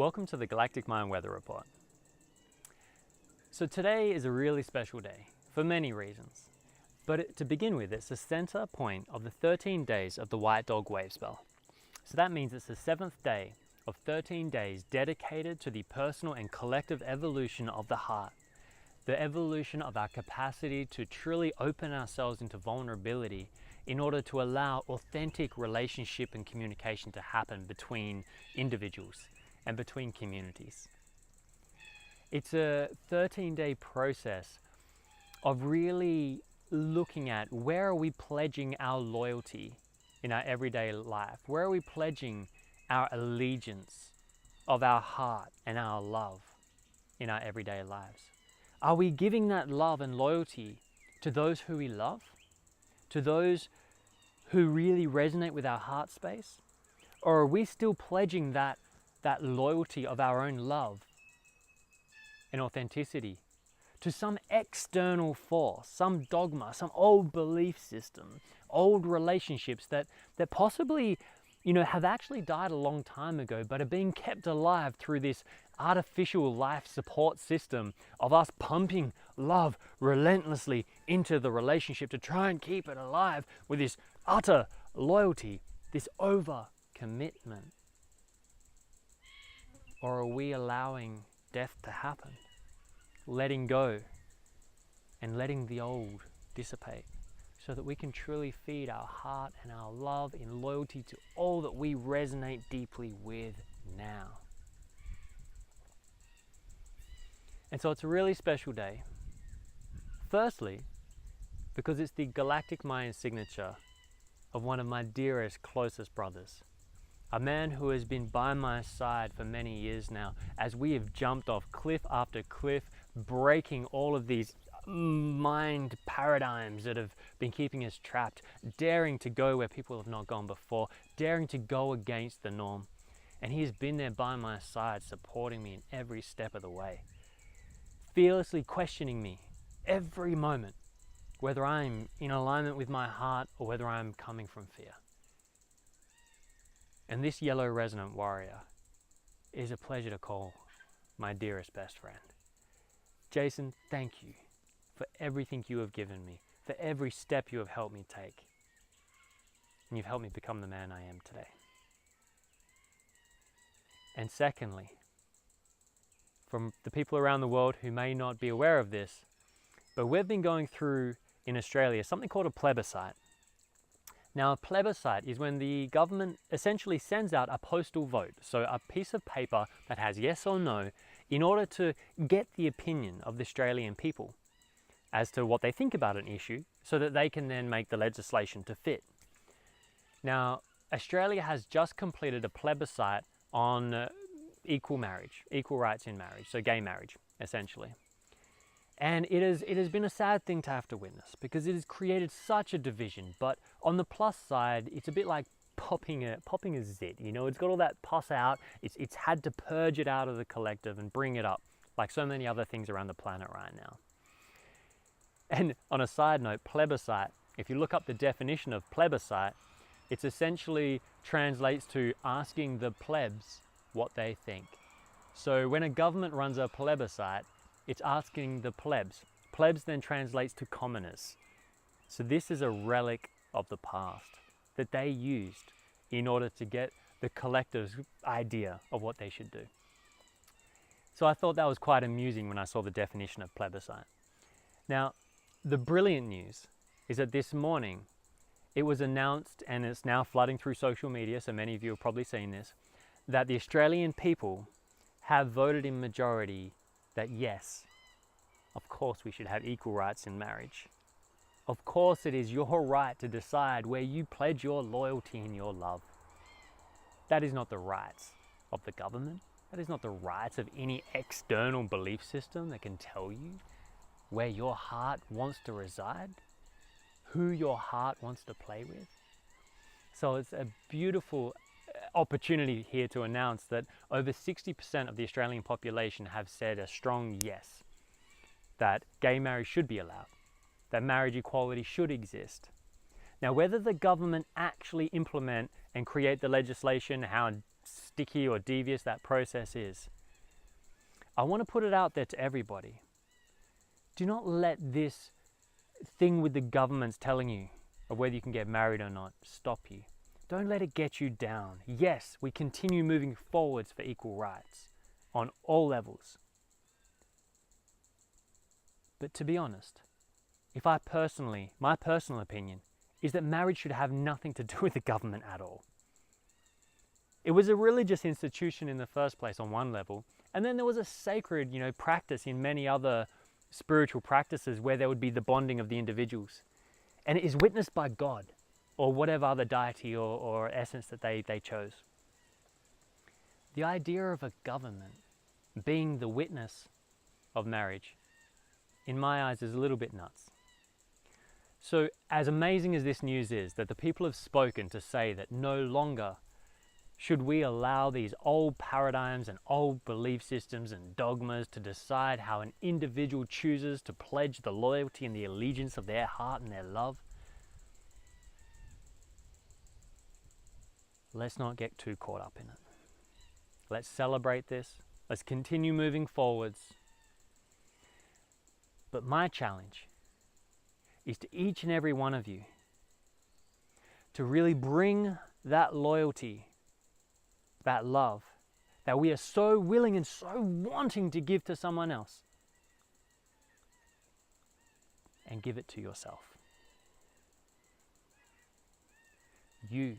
Welcome to the Galactic Mind Weather Report. So today is a really special day for many reasons, but to begin with, it's the center point of the 13 days of the White Dog Wavespell. So that means it's the 7th day of 13 days dedicated to the personal and collective evolution of the heart, the evolution of our capacity to truly open ourselves into vulnerability in order to allow authentic relationship and communication to happen between individuals and between communities. It's a 13-day process of really looking at where are we pledging our loyalty in our everyday life? Where are we pledging our allegiance of our heart and our love in our everyday lives? Are we giving that love and loyalty to those who we love? To those who really resonate with our heart space? Or are we still pledging that loyalty of our own love and authenticity to some external force, some dogma, some old belief system, old relationships that possibly, have actually died a long time ago, but are being kept alive through this artificial life support system of us pumping love relentlessly into the relationship to try and keep it alive with this utter loyalty, this over commitment? Or are we allowing death to happen, letting go and letting the old dissipate so that we can truly feed our heart and our love in loyalty to all that we resonate deeply with now? And so it's a really special day. Firstly, because it's the Galactic Mind signature of one of my dearest, closest brothers. A man who has been by my side for many years now as we have jumped off cliff after cliff, breaking all of these mind paradigms that have been keeping us trapped, daring to go where people have not gone before, daring to go against the norm. And he has been there by my side, supporting me in every step of the way, fearlessly questioning me every moment, whether I'm in alignment with my heart or whether I'm coming from fear. And this yellow resonant warrior is a pleasure to call my dearest best friend. Jason, thank you for everything you have given me, for every step you have helped me take. And you've helped me become the man I am today. And secondly, from the people around the world who may not be aware of this, but we've been going through in Australia something called a plebiscite. Now, a plebiscite is when the government essentially sends out a postal vote, so a piece of paper that has yes or no, in order to get the opinion of the Australian people as to what they think about an issue, so that they can then make the legislation to fit. Now, Australia has just completed a plebiscite on equal marriage, equal rights in marriage, so gay marriage, essentially. And it has been a sad thing to have to witness because it has created such a division. But on the plus side, it's a bit like popping a zit. It's got all that pus out. It's had to purge it out of the collective and bring it up, like so many other things around the planet right now. And on a side note, plebiscite, if you look up the definition of plebiscite, it essentially translates to asking the plebs what they think. So when a government runs a plebiscite, it's asking the plebs. Plebs then translates to commoners. So this is a relic of the past that they used in order to get the collective's idea of what they should do. So I thought that was quite amusing when I saw the definition of plebiscite. Now, the brilliant news is that this morning it was announced, and it's now flooding through social media, so many of you have probably seen this, that the Australian people have voted in majority that yes, of course we should have equal rights in marriage. Of course it is your right to decide where you pledge your loyalty and your love. That is not the rights of the government. That is not the rights of any external belief system that can tell you where your heart wants to reside, who your heart wants to play with. So it's a beautiful opportunity here to announce that over 60% of the Australian population have said a strong yes, that gay marriage should be allowed, that marriage equality should exist. Now, whether the government actually implement and create the legislation, how sticky or devious that process is, I want to put it out there to everybody. Do not let this thing with the governments telling you of whether you can get married or not stop you. Don't let it get you down. Yes, we continue moving forwards for equal rights on all levels. But to be honest, my personal opinion is that marriage should have nothing to do with the government at all. It was a religious institution in the first place on one level, and then there was a sacred, practice in many other spiritual practices where there would be the bonding of the individuals. And it is witnessed by God or whatever other deity or essence that they chose. The idea of a government being the witness of marriage, in my eyes, is a little bit nuts. So as amazing as this news is, that the people have spoken to say that no longer should we allow these old paradigms and old belief systems and dogmas to decide how an individual chooses to pledge the loyalty and the allegiance of their heart and their love, let's not get too caught up in it. Let's celebrate this. Let's continue moving forwards. But my challenge is to each and every one of you to really bring that loyalty, that love, that we are so willing and so wanting to give to someone else, and give it to yourself. You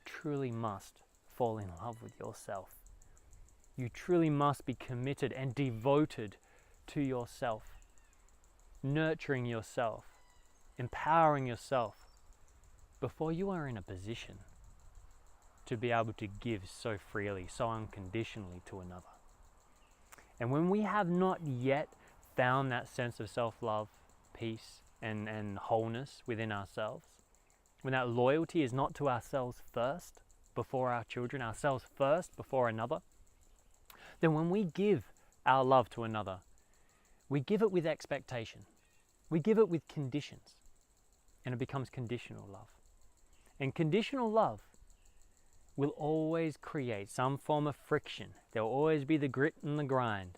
truly must fall in love with yourself. You truly must be committed and devoted to yourself, nurturing yourself, empowering yourself, before you are in a position to be able to give so freely, so unconditionally to another. And when we have not yet found that sense of self-love, peace, and wholeness within ourselves, when that loyalty is not to ourselves first, before our children, ourselves first, before another, then when we give our love to another, we give it with expectation. We give it with conditions, and it becomes conditional love. And conditional love will always create some form of friction. There will always be the grit and the grind,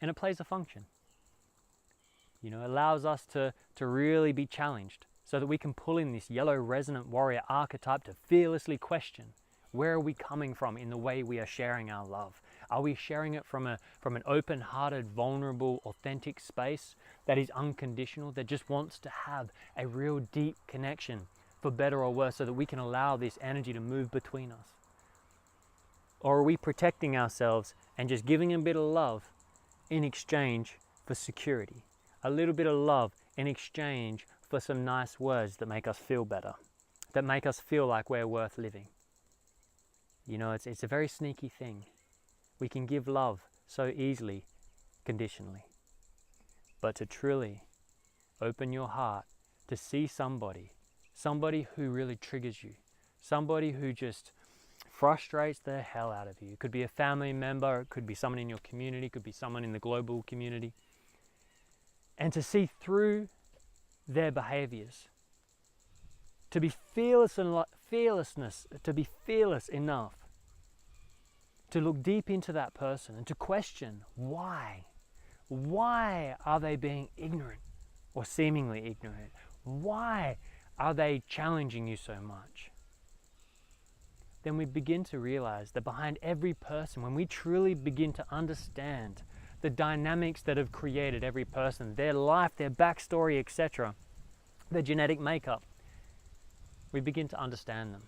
and it plays a function. It allows us to really be challenged so that we can pull in this yellow resonant warrior archetype to fearlessly question, where are we coming from in the way we are sharing our love? Are we sharing it from an open-hearted, vulnerable, authentic space that is unconditional, that just wants to have a real deep connection, for better or worse, so that we can allow this energy to move between us? Or are we protecting ourselves and just giving a bit of love in exchange for security? A little bit of love in exchange for some nice words that make us feel better, that make us feel like we're worth living. It's a very sneaky thing. We can give love so easily, conditionally. But to truly open your heart to see somebody who really triggers you, somebody who just frustrates the hell out of you. It could be a family member, it could be someone in your community, it could be someone in the global community. And to see through their behaviors, to be fearless enough to look deep into that person and to question why. Why are they being ignorant or seemingly ignorant? Why are they challenging you so much? Then we begin to realize that behind every person, when we truly begin to understand the dynamics that have created every person, their life, their backstory, etc., their genetic makeup, we begin to understand them.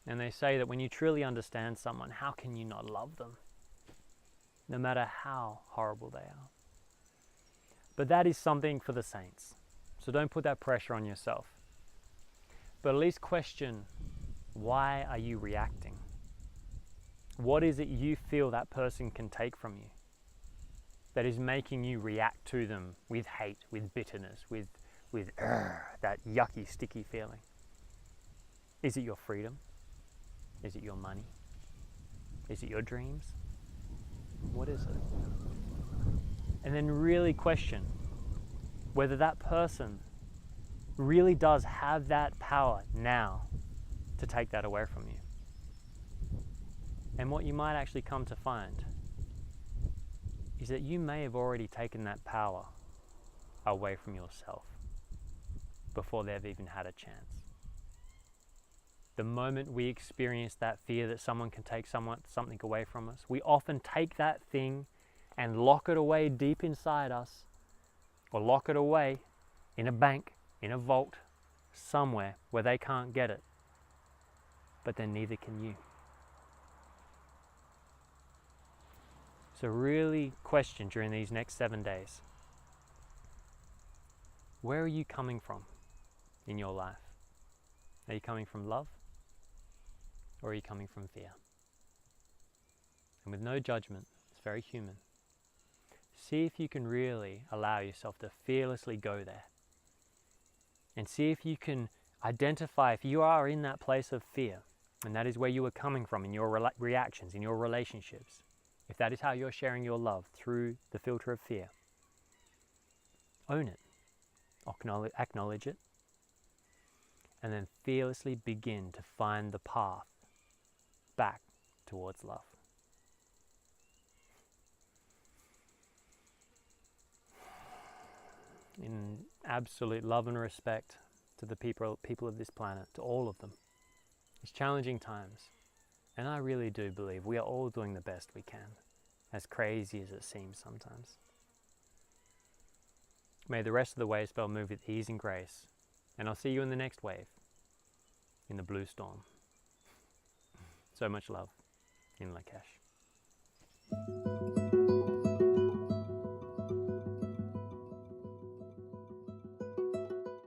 And they say that when you truly understand someone, how can you not love them? No matter how horrible they are. But that is something for the saints. So don't put that pressure on yourself. But at least question, why are you reacting? What is it you feel that person can take from you that is making you react to them with hate, with bitterness, with that yucky, sticky feeling? Is it your freedom? Is it your money? Is it your dreams? What is it? And then really question whether that person really does have that power now to take that away from you. And what you might actually come to find is that you may have already taken that power away from yourself before they've even had a chance. The moment we experience that fear that someone can take something away from us, we often take that thing and lock it away deep inside us, or lock it away in a bank, in a vault, somewhere where they can't get it. But then neither can you. So really question during these next 7 days, where are you coming from in your life? Are you coming from love? Or are you coming from fear? And with no judgment, it's very human. See if you can really allow yourself to fearlessly go there. And see if you can identify if you are in that place of fear, and that is where you are coming from in your reactions, in your relationships. If that is how you're sharing your love through the filter of fear, own it, acknowledge it, and then fearlessly begin to find the path back towards love. In absolute love and respect to the people of this planet, to all of them. It's challenging times, and I really do believe we are all doing the best we can, as crazy as it seems sometimes. May the rest of the wave spell move with ease and grace, and I'll see you in the next wave, in the blue storm. So much love in Lakesh.